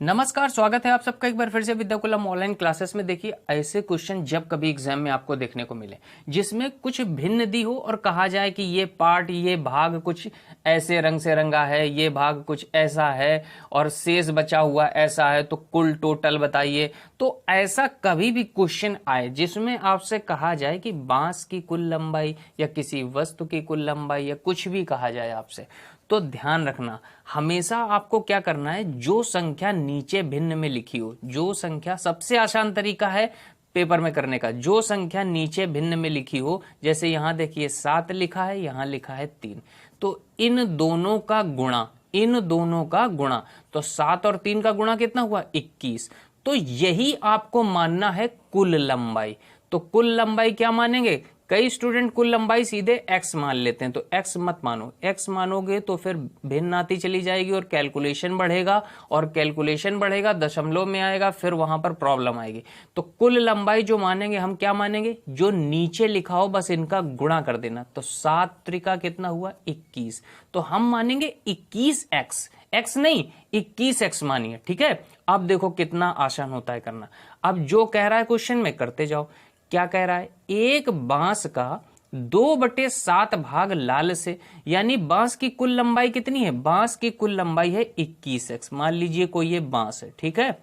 नमस्कार, स्वागत है आप सबका एक बार फिर से विद्याकुलम ऑनलाइन क्लासेस में। देखिए, ऐसे क्वेश्चन जब कभी एग्जाम में आपको देखने को मिले जिसमें कुछ भिन्न दी हो और कहा जाए कि ये पार्ट, ये भाग कुछ ऐसे रंग से रंगा है, ये भाग कुछ ऐसा है और शेष बचा हुआ ऐसा है, तो कुल टोटल बताइए। तो ऐसा कभी भी क्वेश्चन आए जिसमें आपसे कहा जाए कि बांस की कुल लंबाई या किसी वस्तु की कुल लंबाई या कुछ भी कहा जाए आपसे, तो ध्यान रखना, हमेशा आपको क्या करना है, जो संख्या नीचे भिन्न में लिखी हो, जो संख्या, सबसे आसान तरीका है पेपर में करने का, जो संख्या नीचे भिन्न में लिखी हो, जैसे यहां देखिए 7 लिखा है, यहां लिखा है 3, तो इन दोनों का गुणा, इन दोनों का गुणा, तो 7 और 3 का गुणा कितना हुआ, 21। तो यही आपको मानना है कुल लंबाई। तो कुल लंबाई क्या मानेंगे, कई स्टूडेंट कुल लंबाई सीधे x मान लेते हैं, तो x मत मानो। x मानोगे तो फिर भिन्न आती चली जाएगी और कैलकुलेशन बढ़ेगा, और कैलकुलेशन बढ़ेगा, दशमलव में आएगा, फिर वहां पर प्रॉब्लम आएगी। तो कुल लंबाई जो मानेंगे, हम क्या मानेंगे, जो नीचे लिखा हो बस इनका गुणा कर देना। तो 7 त्रिका कितना हुआ, 21, तो हम मानेंगे 21x, x नहीं 21x मानिए, ठीक है। अब देखो कितना आसान होता है करना। अब जो कह रहा है क्वेश्चन में करते जाओ। क्या कह रहा है, एक बांस का 2/7 भाग लाल से, यानी बांस की कुल लंबाई कितनी है, बांस की कुल लंबाई है 21x। मान लीजिए कोई ये बांस है, ठीक है,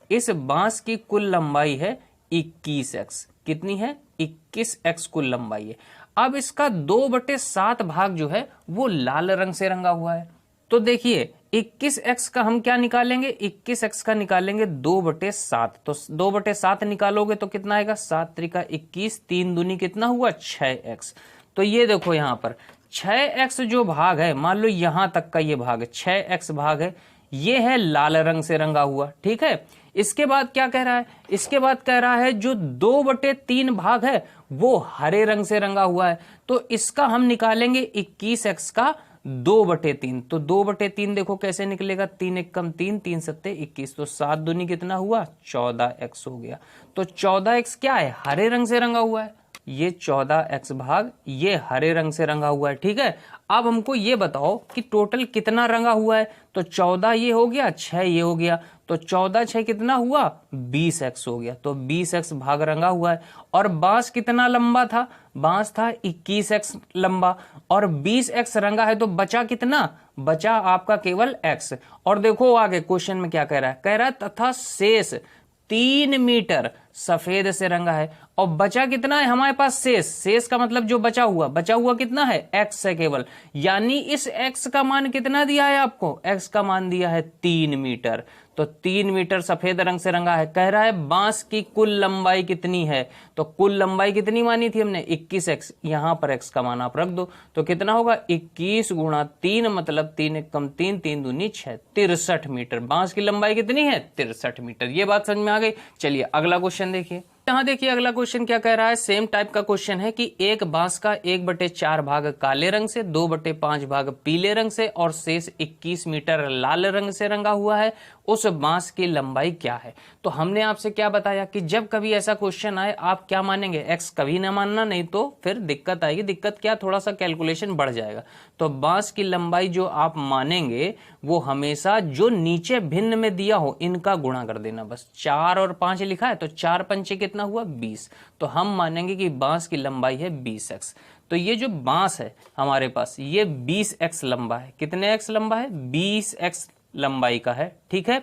इस बांस की कुल लंबाई है 21x। कितनी है, 21x कुल लंबाई है। अब इसका 2/7 भाग जो है वो लाल रंग से रंगा हुआ है। तो देखिए 21x का हम क्या निकालेंगे, 21x का निकालेंगे 2/7। तो 2/7 निकालोगे तो कितना आएगा, 7 त्रिका 21, 3 दूनी कितना हुआ, 6x। तो ये देखो यहां पर 6x जो भाग है, मान लो यहां तक का ये भाग है, 6x भाग है, ये है लाल रंग से रंगा हुआ, ठीक है। इसके बाद क्या कह रहा है, इसके बाद कह रहा है जो 2/3 भाग है वो हरे रंग से रंगा हुआ है। तो इसका हम निकालेंगे 21x का 2/3। तो 2/3 देखो कैसे निकलेगा, 3 एक कम 3, 3 सत्ते 21, तो 7 दूनी कितना हुआ, 14x हो गया। तो 14x क्या है, हरे रंग से रंगा हुआ है, ये 14x भाग ये हरे रंग से रंगा हुआ है, ठीक है। अब हमको ये बताओ कि टोटल कितना रंगा हुआ है। तो 14 ये हो गया, 6 ये हो गया, तो 14 6 कितना हुआ, 20x हो गया। तो 20x भाग रंगा हुआ है। और बांस कितना लंबा था, बांस था 21x लंबा, और 20x रंगा है, तो बचा कितना, बचा आपका केवल x। और देखो आगे क्वेश्चन में क्या कह रहा है, कह रहा है तथा शेष 3 मीटर सफेद से रंगा है। और बचा कितना है हमारे पास, शेष, शेष का मतलब जो बचा हुआ कितना है, x है केवल, यानी इस x का मान कितना दिया है आपको, x का मान दिया है 3 मीटर। तो 3 मीटर सफेद रंग से रंगा है। कह रहा है बांस की कुल लंबाई कितनी है, तो कुल लंबाई कितनी मानी थी हमने, 21x, यहां पर x का मान आप रख दो, तो कितना होगा, 21 गुणा 3, मतलब 3 एक कम 3, 3 दूनी 6, 63 मीटर। बांस की लंबाई कितनी है, 63 मीटर। ये बात समझ में आ गई। चलिए अगला क्वेश्चन देखिए। यहां देखिए अगला क्वेश्चन क्या कह रहा है, सेम टाइप का क्वेश्चन है कि एक बांस का 1/4 भाग काले रंग से, 2/5 भाग पीले रंग से और शेष 21 मीटर लाल रंग से रंगा हुआ है, उस बांस की लंबाई क्या है। तो हमने आपसे क्या बताया कि जब कभी ऐसा क्वेश्चन आए आप क्या मानेंगे, x कभी ना मानना, नहीं तो फिर दिक्कत आएगी। दिक्कत क्या, थोड़ा सा कैलकुलेशन बढ़ जाएगा। तो बांस की लंबाई जो आप मानेंगे वो हमेशा जो नीचे भिन्न में दिया हो इनका गुणा कर देना। बस 4 और 5 लिखा है, तो 4 पंचे कितना हुआ, 20। तो हम मानेंगे कि बांस की लंबाई है 20x। तो ये जो बांस है हमारे पास, ये 20x लंबा है। कितने x लंबा है, 20x लंबाई का है, ठीक है।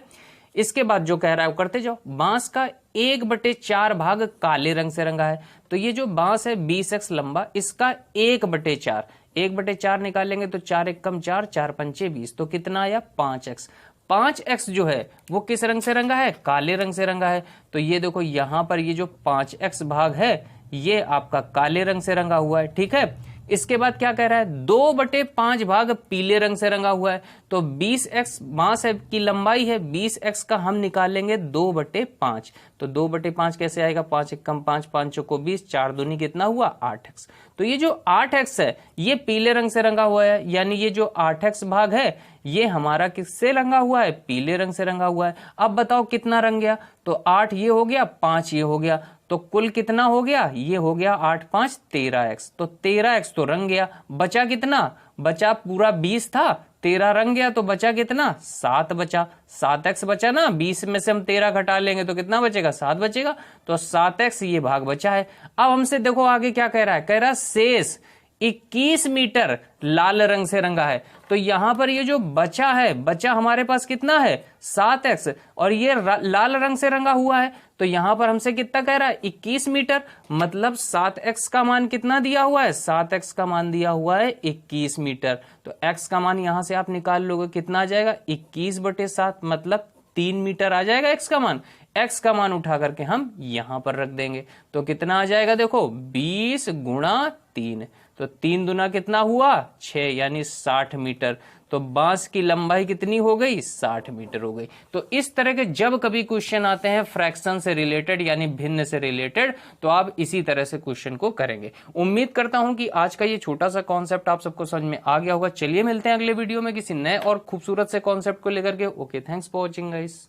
इसके बाद जो कह रहा है वो करते जाओ। बांस का 1/4 भाग काले रंग से रंगा है। तो ये जो बांस है 20x लंबा, इसका 1/4, 1/4 निकालेंगे तो 4 एक कम 4, 4 पंचे 20, तो कितना आया, 5x। 5x जो है वो किस रंग से रंगा है, काले रंग से रंगा है। तो ये देखो यहां पर ये जो 5x भाग है ये आपका काले रंग से रंगा हुआ है, ठीक है। इसके बाद क्या कह रहा है, 2/5 भाग पीले रंग से रंगा हुआ है। तो 20x बांस की लंबाई है, 20x का हम निकालेंगे 2/5। तो 2/5 कैसे आएगा, 5 एक कम 5, 5 चौको 20, 4 दूनी कितना हुआ, 8x। तो ये जो 8x है ये पीले रंग से रंगा हुआ है, यानी ये जो 8x भाग है ये हमारा किससे रंगा हुआ है, पीले रंग से रंगा हुआ है। अब बताओ कितना रंग गया, तो 8 ये हो गया, 5 ये हो गया, तो कुल कितना हो गया, ये हो गया 8 5 13x। तो 13x तो रंग गया, बचा कितना, बचा पूरा 20 था, 13 रंग गया तो बचा कितना, 7 बचा, 7x बचा ना, 20 में से हम 13 घटा लेंगे तो कितना बचेगा, 7 बचेगा, तो 7x ये भाग बचा है। अब हमसे देखो आगे क्या कह रहा है, कह रहा है शेष 21 मीटर लाल रंग से रंगा है। तो यहां पर ये जो बचा है, बचा हमारे पास कितना है 7x, और ये लाल रंग से रंगा हुआ है, तो यहां पर हमसे कितना कह रहा है 21 मीटर, मतलब 7x का मान कितना दिया हुआ है, 7x का मान दिया हुआ है 21 मीटर। तो x का मान यहां से आप निकाल लोगे, कितना आ जाएगा 21/7, मतलब 3 मीटर आ जाएगा x का मान। x का मान उठा करके हम यहां पर रख देंगे, तो कितना आ जाएगा देखो 20 × 3, तो 3 दूना कितना हुआ 6, यानी 60 मीटर। तो बांस की लंबाई कितनी हो गई, 60 मीटर हो गई। तो इस तरह के जब कभी क्वेश्चन आते हैं फ्रैक्शन से रिलेटेड यानी भिन्न से रिलेटेड, तो आप इसी तरह से क्वेश्चन को करेंगे। उम्मीद करता हूं कि आज का ये छोटा सा कॉन्सेप्ट आप सबको समझ में आ गया होगा। चलिए मिलते हैं अगले वीडियो में किसी नए और खूबसूरत से कॉन्सेप्ट को लेकर के। Okay, thanks for watching guys.